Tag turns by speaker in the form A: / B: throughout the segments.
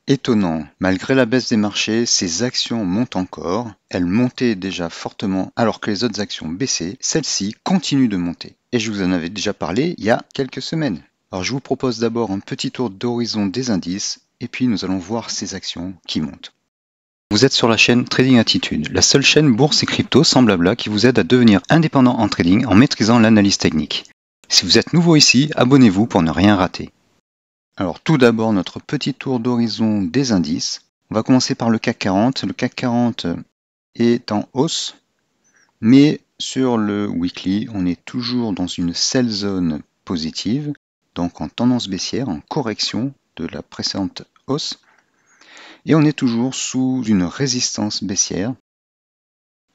A: Étonnant, malgré la baisse des marchés, ces actions montent encore. Elles montaient déjà fortement alors que les autres actions baissaient. Celles-ci continuent de monter. Et je vous en avais déjà parlé il y a quelques semaines. Alors je vous propose d'abord un petit tour d'horizon des indices et puis nous allons voir ces actions qui montent. Vous êtes sur la chaîne Trading Attitude, la seule chaîne bourse et crypto sans blabla qui vous aide à devenir indépendant en trading en maîtrisant l'analyse technique. Si vous êtes nouveau ici, abonnez-vous pour ne rien rater. Alors tout d'abord notre petit tour d'horizon des indices. On va commencer par le CAC 40. Le CAC 40 est en hausse, mais sur le weekly, on est toujours dans une sell zone positive, donc en tendance baissière, en correction de la précédente hausse. Et on est toujours sous une résistance baissière.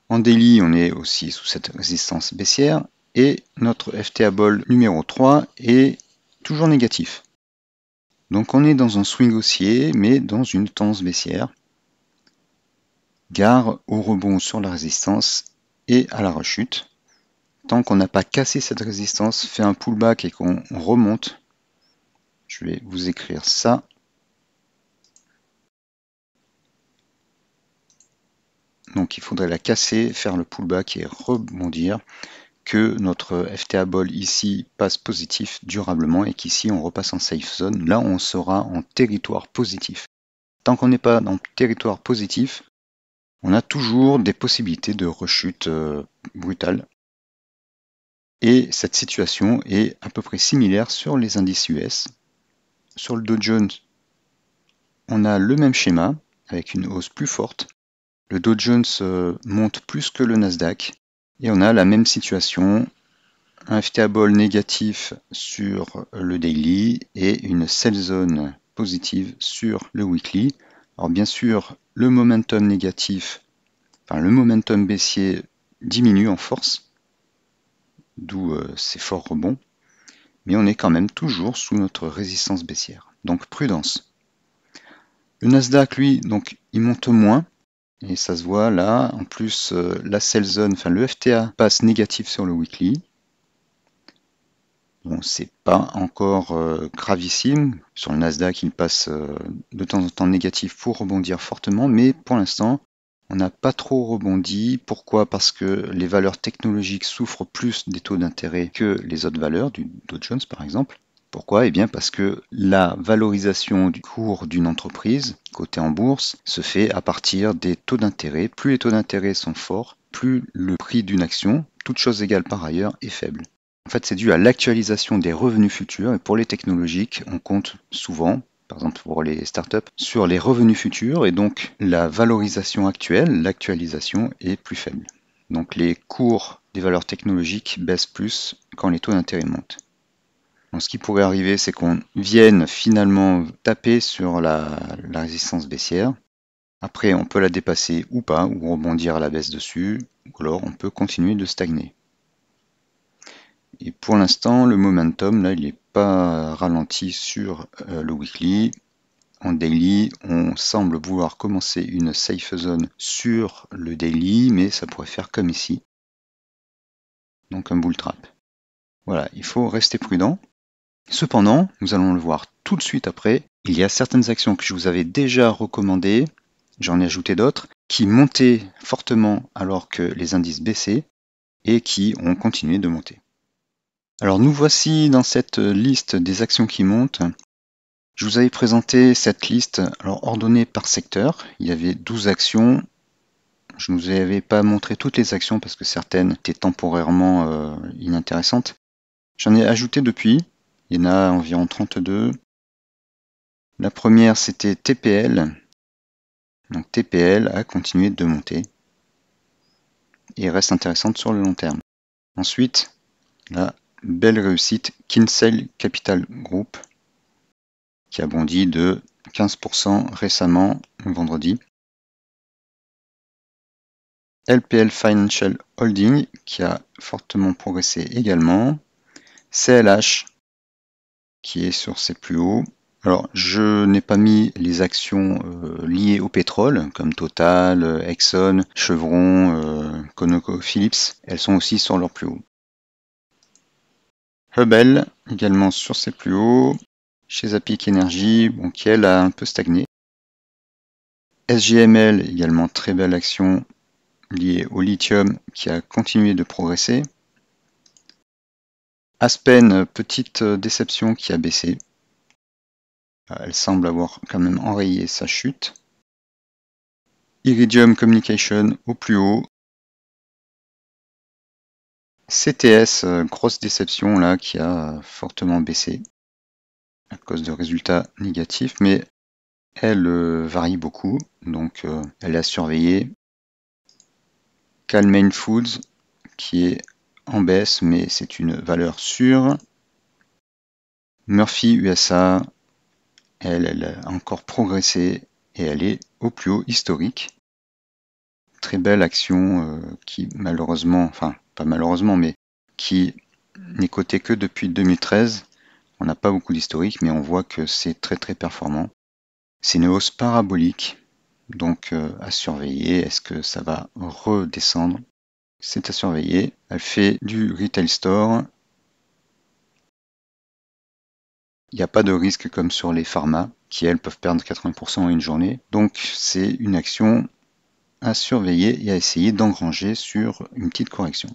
A: En daily, on est aussi sous cette résistance baissière. Et notre FTA Ball numéro 3 est toujours négatif. Donc on est dans un swing haussier, mais dans une tendance baissière. Gare au rebond sur la résistance et à la rechute. Tant qu'on n'a pas cassé cette résistance, fait un pullback et qu'on remonte, je vais vous écrire ça. Donc il faudrait la casser, faire le pullback et rebondir, que notre FTA Ball ici passe positif durablement et qu'ici on repasse en safe zone. Là on sera en territoire positif. Tant qu'on n'est pas dans territoire positif, on a toujours des possibilités de rechute brutale. Et cette situation est à peu près similaire sur les indices US. Sur le Dow Jones, on a le même schéma avec une hausse plus forte. Le Dow Jones monte plus que le Nasdaq et on a la même situation, un FTA Ball négatif sur le daily et une sell zone positive sur le weekly. Alors bien sûr, le momentum négatif, le momentum baissier diminue en force, d'où ces forts rebonds, mais on est quand même toujours sous notre résistance baissière. Donc prudence. Le Nasdaq, lui, donc il monte moins, et ça se voit là. En plus, la sell zone, le FTA passe négatif sur le weekly. Bon, c'est pas encore gravissime. Sur le Nasdaq, il passe de temps en temps négatif pour rebondir fortement, mais pour l'instant, on n'a pas trop rebondi. Pourquoi? Parce que les valeurs technologiques souffrent plus des taux d'intérêt que les autres valeurs, du Dow Jones par exemple. Pourquoi? Eh bien parce que la valorisation du cours d'une entreprise cotée en bourse se fait à partir des taux d'intérêt. Plus les taux d'intérêt sont forts, plus le prix d'une action, toute chose égale par ailleurs, est faible. En fait, c'est dû à l'actualisation des revenus futurs, et pour les technologiques, on compte souvent, par exemple pour les startups, sur les revenus futurs, et donc la valorisation actuelle, l'actualisation est plus faible. Donc les cours des valeurs technologiques baissent plus quand les taux d'intérêt montent. Donc, ce qui pourrait arriver, c'est qu'on vienne finalement taper sur la résistance baissière. Après, on peut la dépasser ou pas, ou rebondir à la baisse dessus, ou alors on peut continuer de stagner. Et pour l'instant, le momentum, là, il n'est pas ralenti sur le weekly. En daily, on semble vouloir commencer une safe zone sur le daily, mais ça pourrait faire comme ici. Donc un bull trap. Voilà, il faut rester prudent. Cependant, nous allons le voir tout de suite après, il y a certaines actions que je vous avais déjà recommandées, j'en ai ajouté d'autres, qui montaient fortement alors que les indices baissaient et qui ont continué de monter. Alors nous voici dans cette liste des actions qui montent. Je vous avais présenté cette liste ordonnée par secteur. Il y avait 12 actions. Je ne vous avais pas montré toutes les actions parce que certaines étaient temporairement inintéressantes. J'en ai ajouté depuis. Il y en a environ 32. La première, c'était TPL. Donc TPL a continué de monter et reste intéressante sur le long terme. Ensuite, la belle réussite Kinsale Capital Group qui a bondi de 15% récemment, vendredi. LPL Financial Holding qui a fortement progressé également. CLH qui est sur ses plus hauts. Alors, je n'ai pas mis les actions liées au pétrole, comme Total, Exxon, Chevron, ConocoPhillips. Elles sont aussi sur leur plus haut. Hubble, également sur ses plus hauts. Chez Zapic Energy, qui elle a un peu stagné. SGML, également très belle action liée au lithium qui a continué de progresser. Aspen, petite déception qui a baissé. Elle semble avoir quand même enrayé sa chute. Iridium Communication au plus haut. CTS, grosse déception là qui a fortement baissé à cause de résultats négatifs, mais elle varie beaucoup, donc elle est à surveiller. Cal-Maine Foods qui est en baisse, mais c'est une valeur sûre. Murphy USA, elle a encore progressé et elle est au plus haut historique. Très belle action qui malheureusement, enfin pas malheureusement, mais qui n'est cotée que depuis 2013. On n'a pas beaucoup d'historique, mais on voit que c'est très très performant. C'est une hausse parabolique, donc à surveiller. Est-ce que ça va redescendre? C'est à surveiller. Elle fait du retail store. Il n'y a pas de risque comme sur les pharma, qui elles peuvent perdre 80% en une journée. Donc c'est une action à surveiller et à essayer d'engranger sur une petite correction.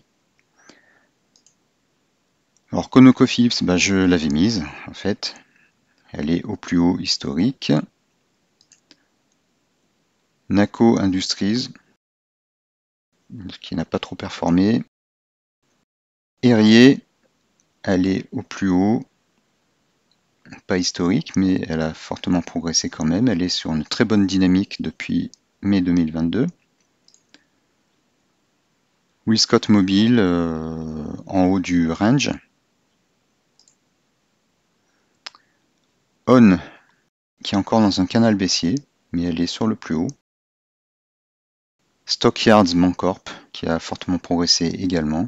A: Alors ConocoPhillips, je l'avais mise en fait. Elle est au plus haut historique. Naco Industries, qui n'a pas trop performé. Erier, elle est au plus haut, pas historique, mais elle a fortement progressé quand même. Elle est sur une très bonne dynamique depuis mai 2022. Wilscott Mobile, en haut du range. On, qui est encore dans un canal baissier, mais elle est sur le plus haut. Stockyards Bancorp, qui a fortement progressé également.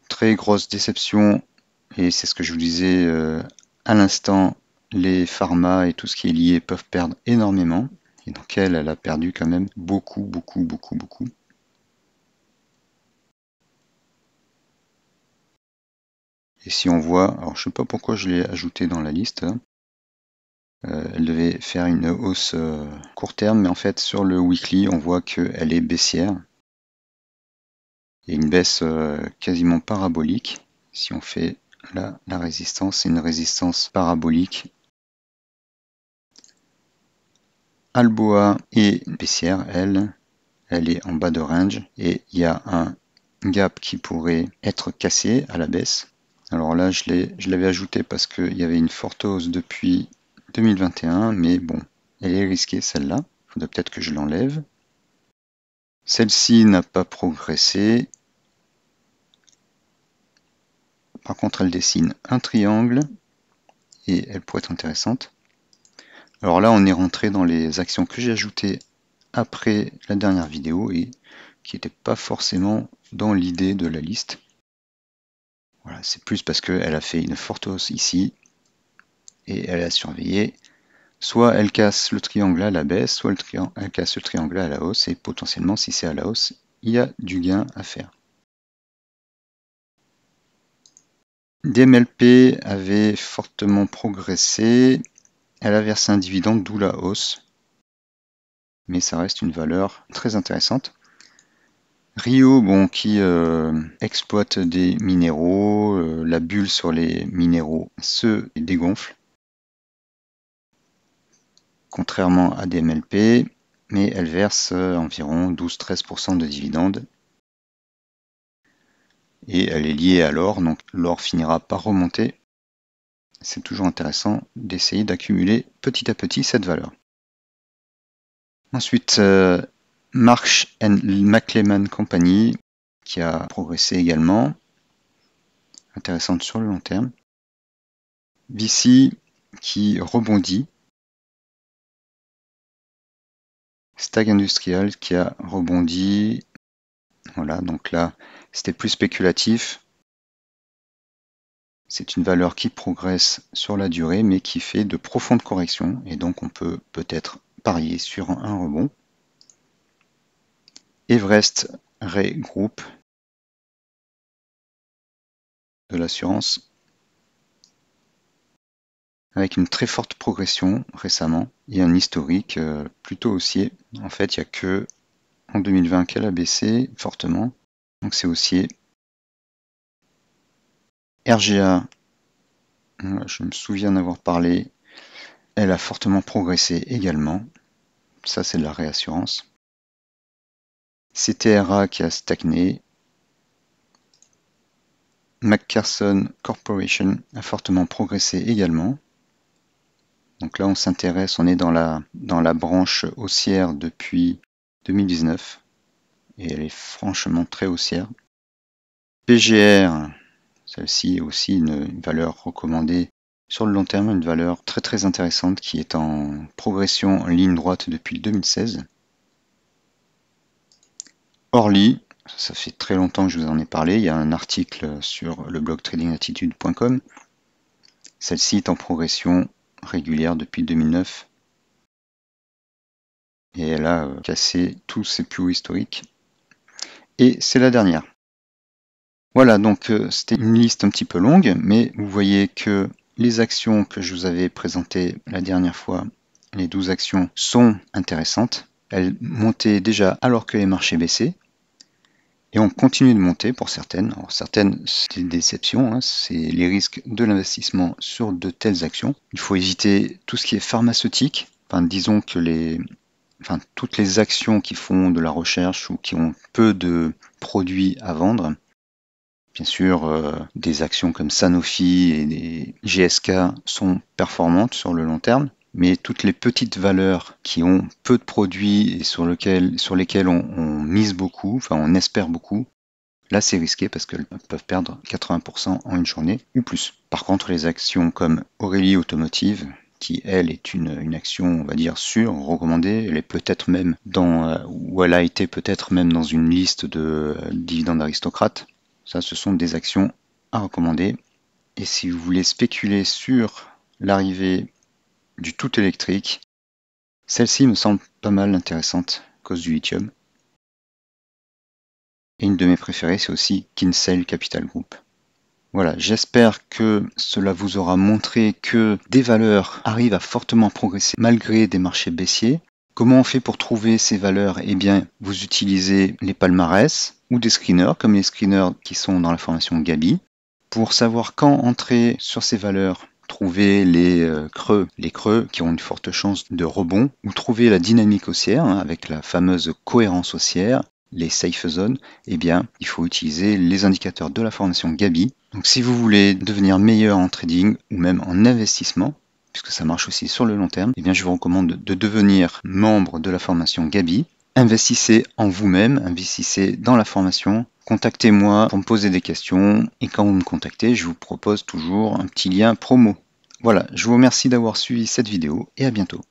A: Très grosse déception, et c'est ce que je vous disais à l'instant, les pharma et tout ce qui est lié peuvent perdre énormément. Et donc elle a perdu quand même beaucoup, beaucoup, beaucoup, beaucoup. Et si on voit, alors je sais pas pourquoi je l'ai ajouté dans la liste, elle devait faire une hausse court terme, mais en fait sur le weekly, on voit qu'elle est baissière. Il y a une baisse quasiment parabolique. Si on fait là la résistance, c'est une résistance parabolique. Alboa est baissière, elle est en bas de range et il y a un gap qui pourrait être cassé à la baisse. Alors là, je l'avais ajouté parce qu'il y avait une forte hausse depuis 2021, mais bon, elle est risquée celle-là. Il faudrait peut-être que je l'enlève. Celle-ci n'a pas progressé. Par contre, elle dessine un triangle et elle pourrait être intéressante. Alors là, on est rentré dans les actions que j'ai ajoutées après la dernière vidéo et qui n'étaient pas forcément dans l'idée de la liste. Voilà, c'est plus parce qu'elle a fait une forte hausse ici et elle a surveillé. Soit elle casse le triangle à la baisse, soit elle casse le triangle à la hausse et potentiellement, si c'est à la hausse, il y a du gain à faire. DMLP avait fortement progressé. Elle a versé un dividende, d'où la hausse. Mais ça reste une valeur très intéressante. Rio, bon, qui exploite des minéraux, la bulle sur les minéraux se dégonfle, contrairement à DMLP, mais elle verse environ 12-13% de dividendes. Et elle est liée à l'or, donc l'or finira par remonter. C'est toujours intéressant d'essayer d'accumuler petit à petit cette valeur. Ensuite, Marsh & McLennan Company, qui a progressé également, intéressante sur le long terme. VC, qui rebondit. Stag Industrial, qui a rebondi. Voilà, donc là, c'était plus spéculatif. C'est une valeur qui progresse sur la durée, mais qui fait de profondes corrections, et donc on peut peut-être parier sur un rebond. Everest Re Group, de l'assurance. avec une très forte progression récemment et un historique plutôt haussier. En fait, il n'y a que en 2020 qu'elle a baissé fortement, donc c'est haussier. RGA, je me souviens d'avoir parlé, elle a fortement progressé également. Ça, c'est de la réassurance. CTRA qui a stagné. McPherson Corporation a fortement progressé également. Donc là, on s'intéresse, on est dans la branche haussière depuis 2019. Et elle est franchement très haussière. PGR, celle-ci est aussi une valeur recommandée sur le long terme, une valeur très très intéressante qui est en progression en ligne droite depuis 2016. Orly, ça fait très longtemps que je vous en ai parlé, il y a un article sur le blog tradingattitude.com. Celle-ci est en progression régulière depuis 2009 et elle a cassé tous ses plus hauts historiques. Et c'est la dernière. Voilà, donc c'était une liste un petit peu longue, mais vous voyez que les actions que je vous avais présentées la dernière fois, les 12 actions, sont intéressantes. Elles montaient déjà alors que les marchés baissaient. Et on continue de monter pour certaines. Alors certaines, c'est des déceptions, hein, c'est les risques de l'investissement sur de telles actions. Il faut éviter tout ce qui est pharmaceutique. Enfin, disons que toutes les actions qui font de la recherche ou qui ont peu de produits à vendre. Bien sûr, des actions comme Sanofi et des GSK sont performantes sur le long terme, mais toutes les petites valeurs qui ont peu de produits et sur lesquelles on mise beaucoup, enfin on espère beaucoup, là c'est risqué parce qu'elles peuvent perdre 80% en une journée ou plus. Par contre, les actions comme Aurélie Automotive, qui elle est une action, on va dire, sûre, recommandée, elle est peut-être même ou elle a été peut-être même dans une liste de dividendes aristocrates. Ça, ce sont des actions à recommander. Et si vous voulez spéculer sur l'arrivée du tout électrique, celle-ci me semble pas mal intéressante à cause du lithium. Et une de mes préférées, c'est aussi Kinsale Capital Group. Voilà, j'espère que cela vous aura montré que des valeurs arrivent à fortement progresser malgré des marchés baissiers. Comment on fait pour trouver ces valeurs? Eh bien, vous utilisez les palmarès ou des screeners, comme les screeners qui sont dans la formation Gabi. Pour savoir quand entrer sur ces valeurs, trouver les creux qui ont une forte chance de rebond, ou trouver la dynamique haussière, hein, avec la fameuse cohérence haussière, les safe zones, eh bien, il faut utiliser les indicateurs de la formation Gabi. Donc si vous voulez devenir meilleur en trading ou même en investissement, puisque ça marche aussi sur le long terme, eh bien je vous recommande de devenir membre de la formation Gabi. Investissez en vous-même, investissez dans la formation. Contactez-moi pour me poser des questions et quand vous me contactez, je vous propose toujours un petit lien promo. Voilà, je vous remercie d'avoir suivi cette vidéo et à bientôt.